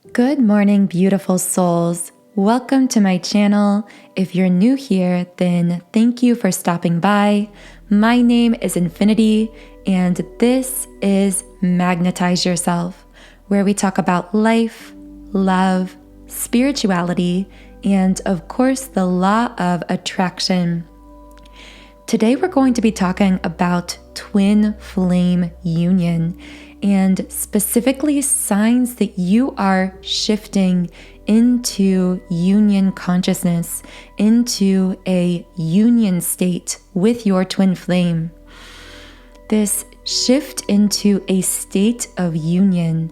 Good morning, beautiful souls. Welcome to my channel. If you're new here, then thank you for stopping by. My name is Infinity, and this is Magnetize Yourself, where we talk about life, love, spirituality, and of course, the law of attraction. Today, we're going to be talking about twin flame union, and specifically signs that you are shifting into union consciousness, into a union state with your twin flame. This shift into a state of union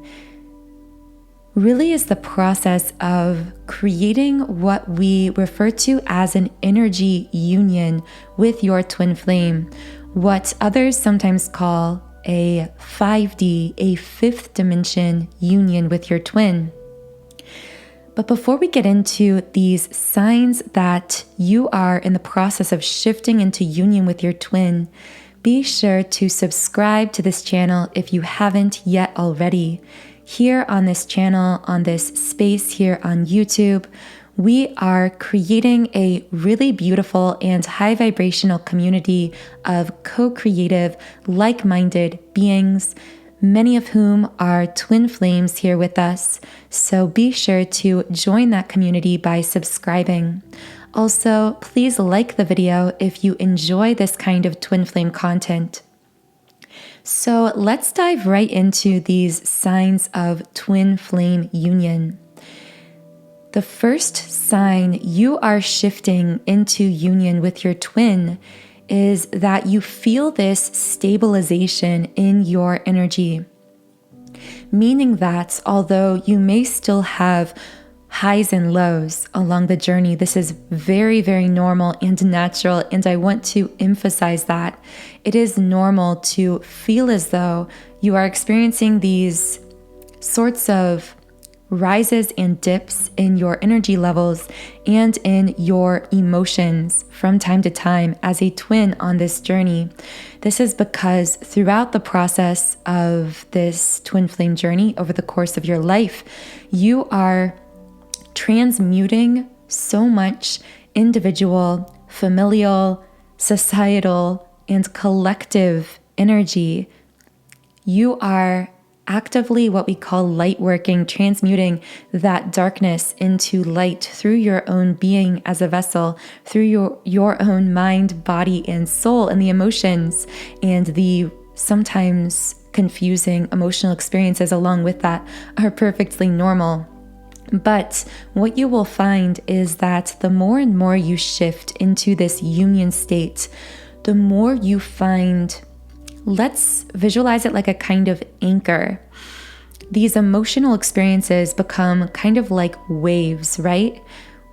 really is the process of creating what we refer to as an energy union with your twin flame, what others sometimes call a 5D, a fifth dimension union with your twin. But before we get into these signs that you are in the process of shifting into union with your twin, be sure to subscribe to this channel if you haven't yet already. Here on this channel, on this space here on YouTube, we are creating a really beautiful and high vibrational community of co-creative, like-minded beings, many of whom are twin flames here with us. So be sure to join that community by subscribing. Also, please like the video if you enjoy this kind of twin flame content. So let's dive right into these signs of twin flame union. The first sign you are shifting into union with your twin is that you feel this stabilization in your energy, meaning that although you may still have highs and lows along the journey, this is very, very normal and natural, and I want to emphasize that. It is normal to feel as though you are experiencing these sorts of rises and dips in your energy levels and in your emotions from time to time as a twin on this journey. This is because throughout the process of this twin flame journey over the course of your life, you are transmuting so much individual, familial, societal, and collective energy. You are actively what we call light working, transmuting that darkness into light through your own being as a vessel, through your own mind, body, and soul, and the emotions and the sometimes confusing emotional experiences along with that are perfectly normal. But what you will find is that the more and more you shift into this union state, the more you find, let's visualize it like a kind of anchor. These emotional experiences become kind of like waves, right?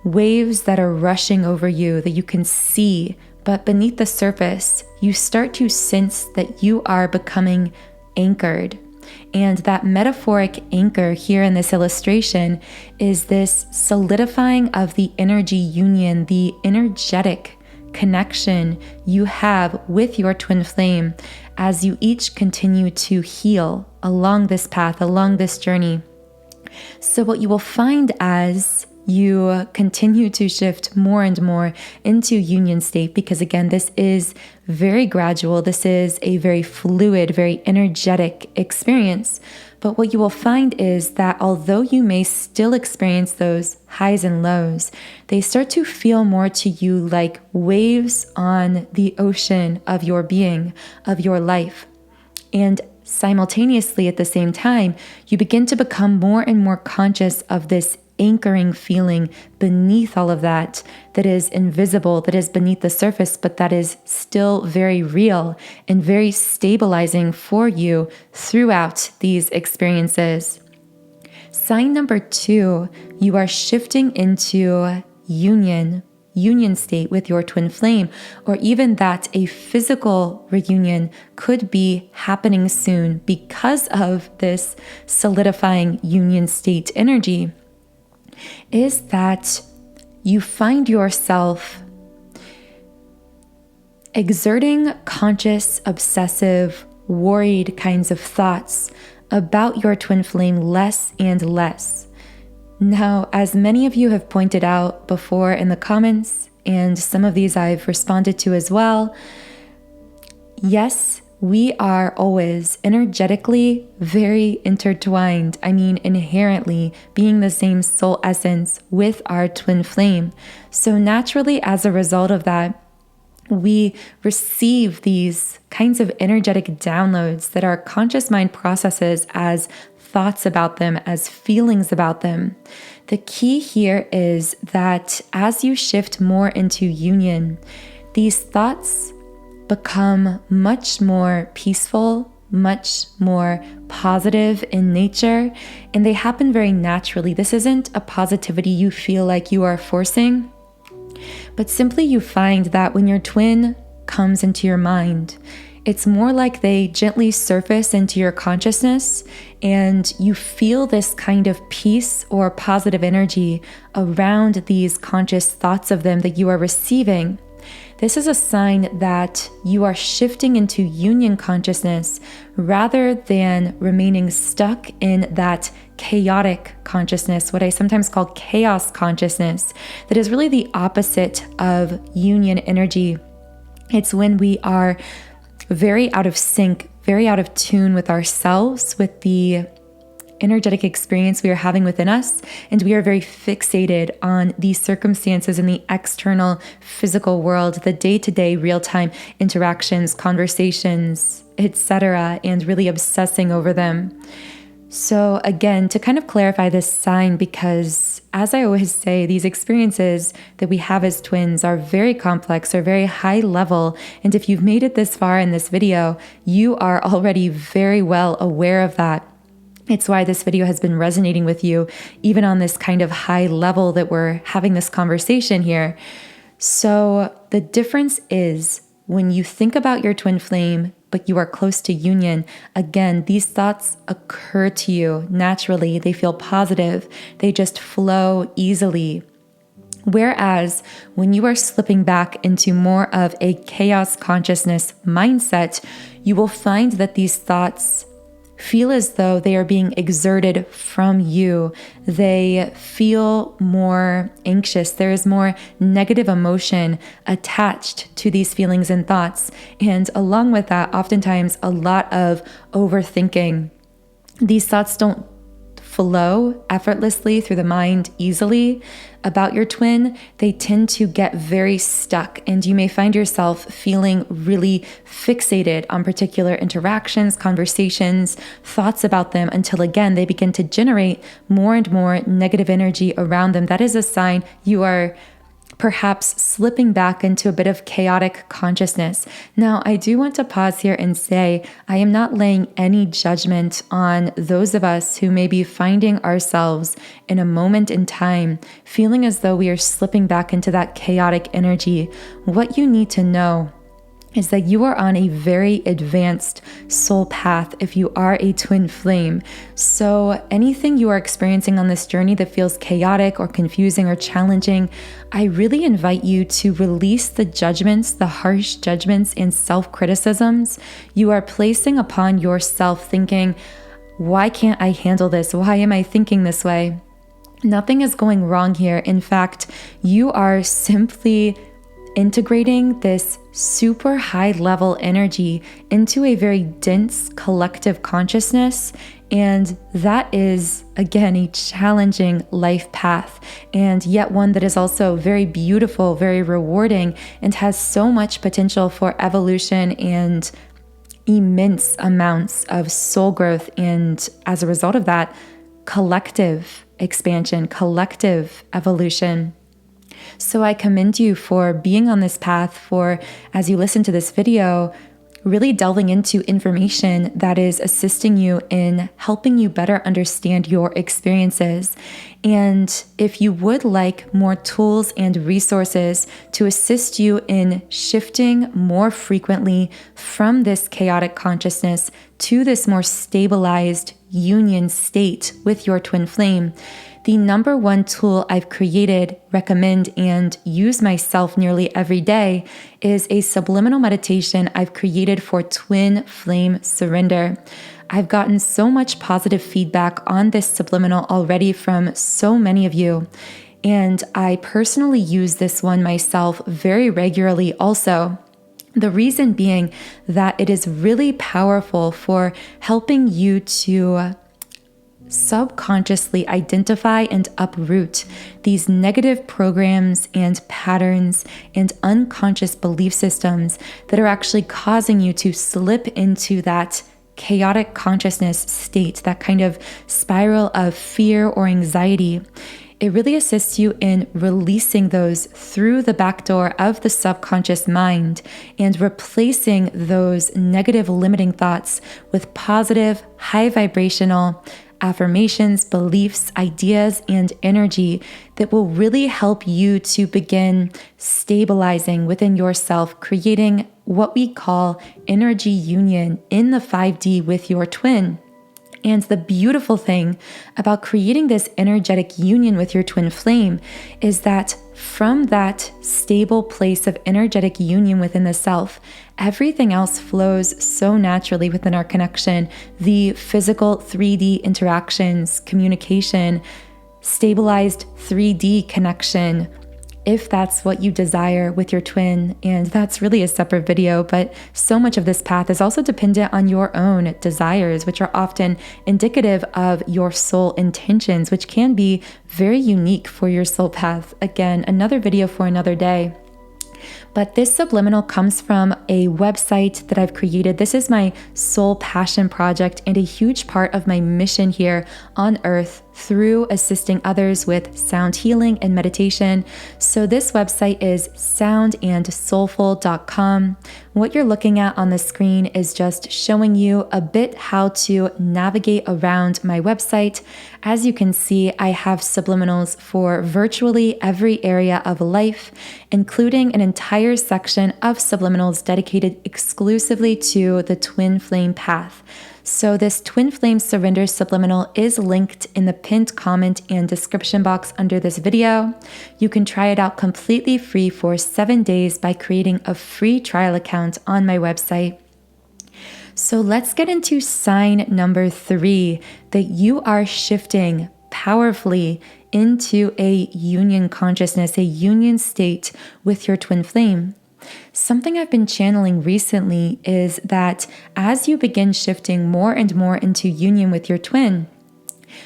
Waves that are rushing over you that you can see, but beneath the surface, you start to sense that you are becoming anchored. And that metaphoric anchor here in this illustration is this solidifying of the energy union, the energetic connection you have with your twin flame as you each continue to heal along this path, along this journey. So what you will find as you continue to shift more and more into union state, because again, this is very gradual, this is a very fluid, very energetic experience. But what you will find is that although you may still experience those highs and lows, they start to feel more to you like waves on the ocean of your being, of your life. And simultaneously at the same time, you begin to become more and more conscious of this anchoring feeling beneath all of that, that is invisible, that is beneath the surface, but that is still very real and very stabilizing for you throughout these experiences. Sign number 2, you are shifting into union state with your twin flame, or even that a physical reunion could be happening soon because of this solidifying union state energy, is that you find yourself exerting conscious, obsessive, worried kinds of thoughts about your twin flame less and less. Now, as many of you have pointed out before in the comments, and some of these I've responded to as well, yes, we are always energetically very intertwined. I mean, inherently being the same soul essence with our twin flame. So naturally, as a result of that, we receive these kinds of energetic downloads that our conscious mind processes as thoughts about them, as feelings about them. The key here is that as you shift more into union, these thoughts become much more peaceful, much more positive in nature, and they happen very naturally. This isn't a positivity you feel like you are forcing, but simply you find that when your twin comes into your mind, it's more like they gently surface into your consciousness and you feel this kind of peace or positive energy around these conscious thoughts of them that you are receiving. This is a sign that you are shifting into union consciousness rather than remaining stuck in that chaotic consciousness, what I sometimes call chaos consciousness, that is really the opposite of union energy. It's when we are very out of sync, very out of tune with ourselves, with the energetic experience we are having within us, and we are very fixated on these circumstances in the external physical world, the day-to-day real-time interactions, conversations, etc., and really obsessing over them. So again, to kind of clarify this sign, because as I always say, these experiences that we have as twins are very complex, are very high level. And if you've made it this far in this video, you are already very well aware of that. It's why this video has been resonating with you, even on this kind of high level that we're having this conversation here. So the difference is when you think about your twin flame, but you are close to union, again, these thoughts occur to you naturally. They feel positive. They just flow easily. Whereas when you are slipping back into more of a chaos consciousness mindset, you will find that these thoughts feel as though they are being exerted from you. They feel more anxious. There is more negative emotion attached to these feelings and thoughts. And along with that, oftentimes a lot of overthinking. These thoughts don't flow effortlessly through the mind easily about your twin. They tend to get very stuck, and you may find yourself feeling really fixated on particular interactions, conversations, thoughts about them until again they begin to generate more and more negative energy around them. That is a sign you are perhaps slipping back into a bit of chaotic consciousness. Now, I do want to pause here and say I am not laying any judgment on those of us who may be finding ourselves in a moment in time feeling as though we are slipping back into that chaotic energy. What you need to know is that you are on a very advanced soul path if you are a twin flame. So anything you are experiencing on this journey that feels chaotic or confusing or challenging, I really invite you to release the judgments, the harsh judgments and self-criticisms you are placing upon yourself, thinking, why can't I handle this? Why am I thinking this way? Nothing is going wrong here. In fact, you are simply integrating this super high level energy into a very dense collective consciousness. And that is, again, a challenging life path, and yet one that is also very beautiful, very rewarding, and has so much potential for evolution and immense amounts of soul growth. And as a result of that, collective expansion, collective evolution. So I commend you for being on this path, for, as you listen to this video, really delving into information that is assisting you in helping you better understand your experiences. And if you would like more tools and resources to assist you in shifting more frequently from this chaotic consciousness to this more stabilized union state with your twin flame, the number one tool I've created, recommend, and use myself nearly every day is a subliminal meditation I've created for twin flame surrender. I've gotten so much positive feedback on this subliminal already from so many of you. And I personally use this one myself very regularly also. The reason being that it is really powerful for helping you to subconsciously identify and uproot these negative programs and patterns and unconscious belief systems that are actually causing you to slip into that chaotic consciousness state, that kind of spiral of fear or anxiety. It really assists you in releasing those through the back door of the subconscious mind and replacing those negative limiting thoughts with positive, high vibrational affirmations, beliefs, ideas, and energy that will really help you to begin stabilizing within yourself, creating what we call energy union in the 5D with your twin. And the beautiful thing about creating this energetic union with your twin flame is that from that stable place of energetic union within the self, everything else flows so naturally within our connection. The physical 3D interactions, communication, stabilized 3D connection, if that's what you desire with your twin. And that's really a separate video, but so much of this path is also dependent on your own desires, which are often indicative of your soul intentions, which can be very unique for your soul path. Again, another video for another day. But this subliminal comes from a website that I've created. This is my soul passion project and a huge part of my mission here on earth through assisting others with sound healing and meditation. So this website is soundandsoulful.com. What you're looking at on the screen is just showing you a bit how to navigate around my website. As you can see, I have subliminals for virtually every area of life, including an entire section of subliminals dedicated exclusively to the twin flame path. So this twin flame surrender subliminal is linked in the pinned comment and description box under this video. You can try it out completely free for 7 days by creating a free trial account on my website. So let's get into sign number 3, that you are shifting powerfully into a union consciousness, a union state with your twin flame. Something I've been channeling recently is that as you begin shifting more and more into union with your twin,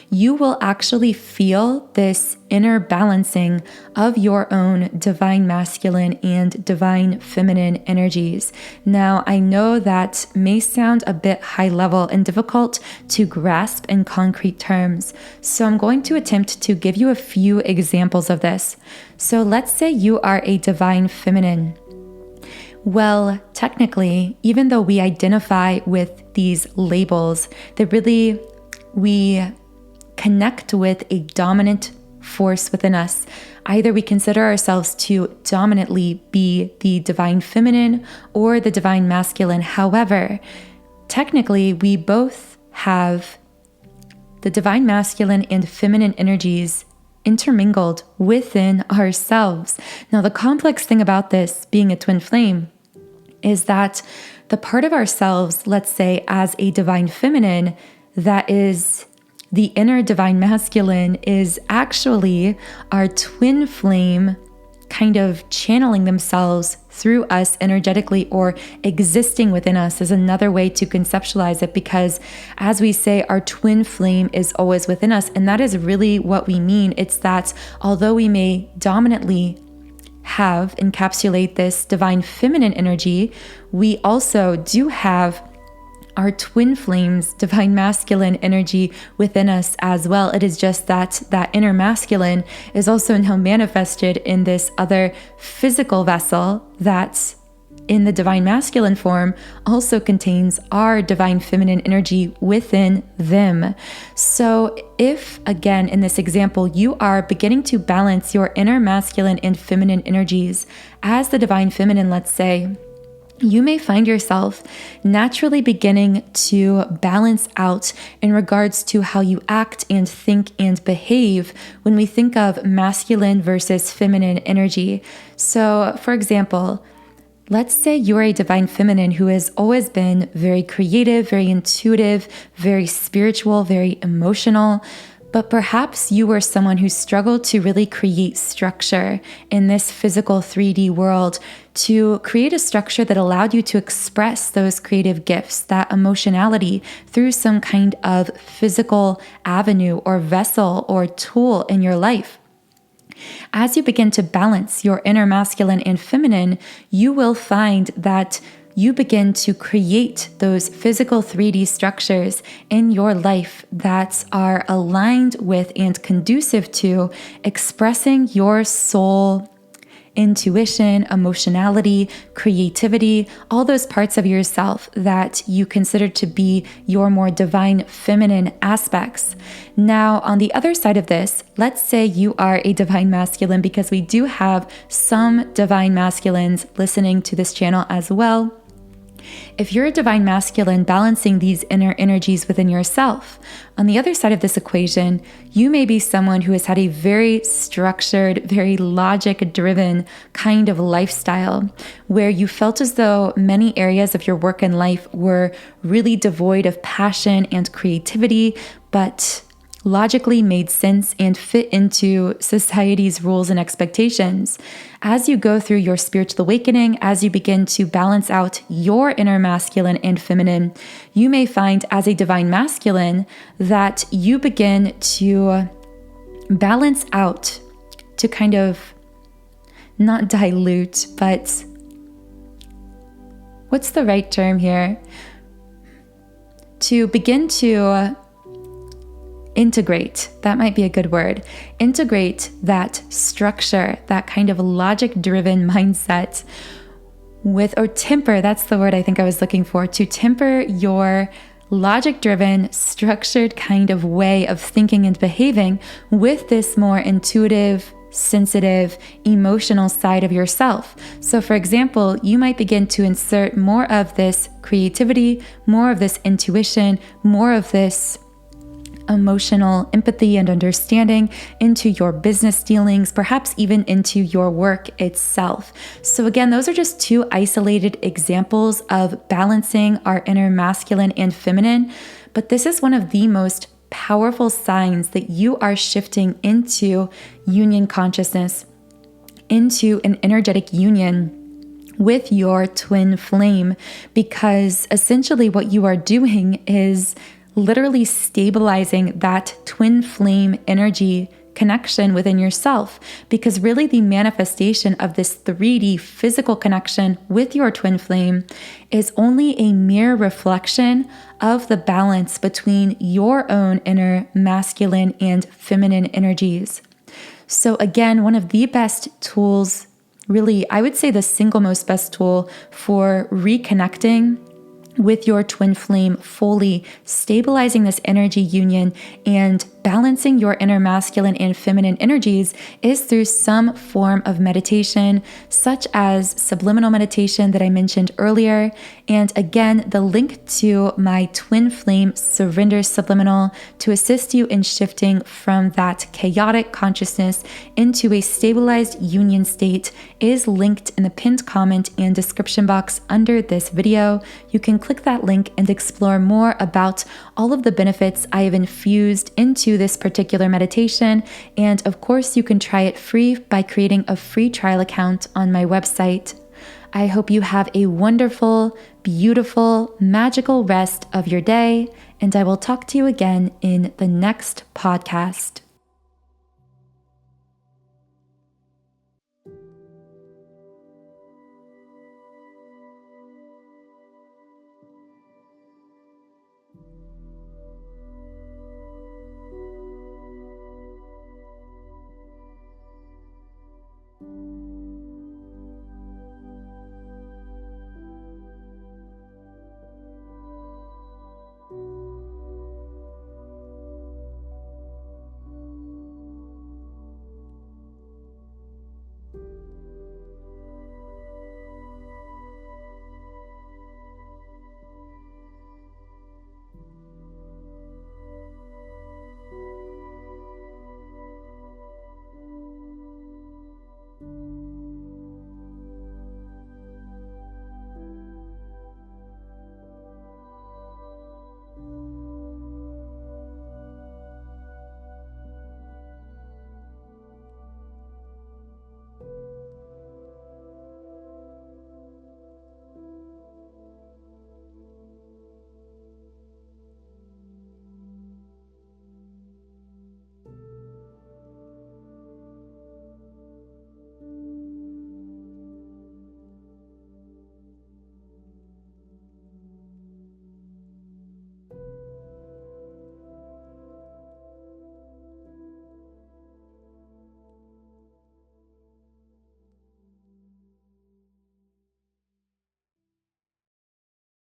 you will actually feel this inner balancing of your own divine masculine and divine feminine energies. Now, I know that may sound a bit high level and difficult to grasp in concrete terms, so I'm going to attempt to give you a few examples of this. So let's say you are a divine feminine. Well, technically, even though we identify with these labels, that really we connect with a dominant force within us. Either we consider ourselves to dominantly be the divine feminine or the divine masculine. However, technically, we both have the divine masculine and feminine energies intermingled within ourselves. Now, the complex thing about this being a twin flame is that the part of ourselves, let's say as a divine feminine, that is the inner divine masculine, is actually our twin flame kind of channeling themselves through us energetically, or existing within us is another way to conceptualize it, because as we say, our twin flame is always within us. And that is really what we mean. It's that although we may dominantly encapsulate this divine feminine energy, we also do have our twin flames, divine masculine energy within us as well. It is just that that inner masculine is also now manifested in this other physical vessel that in the divine masculine form also contains our divine feminine energy within them. So if, again, in this example, you are beginning to balance your inner masculine and feminine energies as the divine feminine, let's say, you may find yourself naturally beginning to balance out in regards to how you act and think and behave when we think of masculine versus feminine energy. So, for example, Let's say you're a divine feminine who has always been very creative, very intuitive, very spiritual, very emotional, but perhaps you were someone who struggled to really create structure in this physical 3D world, to create a structure that allowed you to express those creative gifts, that emotionality, through some kind of physical avenue or vessel or tool in your life. As you begin to balance your inner masculine and feminine, you will find that you begin to create those physical 3D structures in your life that are aligned with and conducive to expressing your soul, intuition, emotionality, creativity, all those parts of yourself that you consider to be your more divine feminine aspects. Now, on the other side of this, let's say you are a divine masculine, because we do have some divine masculines listening to this channel as well. If you're a divine masculine balancing these inner energies within yourself, on the other side of this equation, you may be someone who has had a very structured, very logic-driven kind of lifestyle, where you felt as though many areas of your work and life were really devoid of passion and creativity, but logically made sense and fit into society's rules and expectations. As you go through your spiritual awakening, as you begin to balance out your inner masculine and feminine, you may find as a divine masculine that you begin to balance out, to kind of not dilute, but what's the right term here? To begin to integrate, that might be a good word, integrate that structure, that kind of logic-driven mindset with, or temper, that's the word I think I was looking for, to temper your logic-driven, structured kind of way of thinking and behaving with this more intuitive, sensitive, emotional side of yourself. So for example, you might begin to insert more of this creativity, more of this intuition, more of this emotional empathy and understanding into your business dealings, perhaps even into your work itself. So again, those are just two isolated examples of balancing our inner masculine and feminine, but this is one of the most powerful signs that you are shifting into union consciousness, into an energetic union with your twin flame, because essentially what you are doing is literally stabilizing that twin flame energy connection within yourself, because really the manifestation of this 3D physical connection with your twin flame is only a mere reflection of the balance between your own inner masculine and feminine energies. So again, one of the best tools, really, I would say the single most best tool for reconnecting with your twin flame, fully stabilizing this energy union and balancing your inner masculine and feminine energies, is through some form of meditation, such as subliminal meditation that I mentioned earlier. And again, the link to my twin flame surrender subliminal to assist you in shifting from that chaotic consciousness into a stabilized union state is linked in the pinned comment and description box under this video. You can click that link and explore more about all of the benefits I have infused into this particular meditation. And of course, you can try it free by creating a free trial account on my website. I hope you have a wonderful, beautiful, magical rest of your day, and I will talk to you again in the next podcast.